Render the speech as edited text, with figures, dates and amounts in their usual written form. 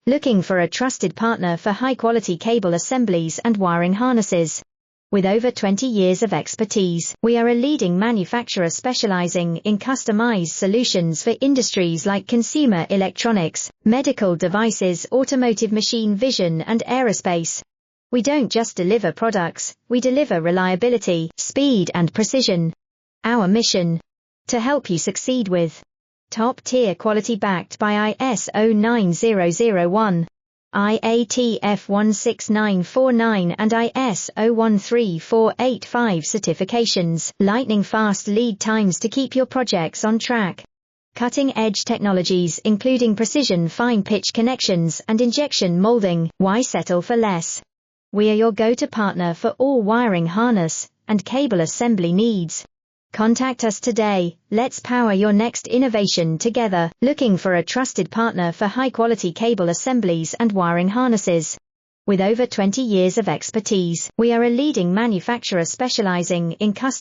Looking for a trusted partner for high-quality cable assemblies and wiring harnesses? With over 20 years of expertise, we are a leading manufacturer specializing in customized solutions for industries like consumer electronics, medical devices, automotive, machine vision, and aerospace. We don't just deliver products, we deliver reliability, speed, and precision. Our mission: to help you succeed with top-tier quality backed by ISO 9001. IATF 16949 and ISO 13485 certifications, lightning-fast lead times to keep your projects on track. Cutting-edge technologies including precision fine-pitch connections and injection molding. Why settle for less? We are your go-to partner for all wiring harness and cable assembly needs. Contact us today. Let's power your next innovation together. Looking for a trusted partner for high-quality cable assemblies and wiring harnesses? With over 20 years of expertise, we are a leading manufacturer specializing in custom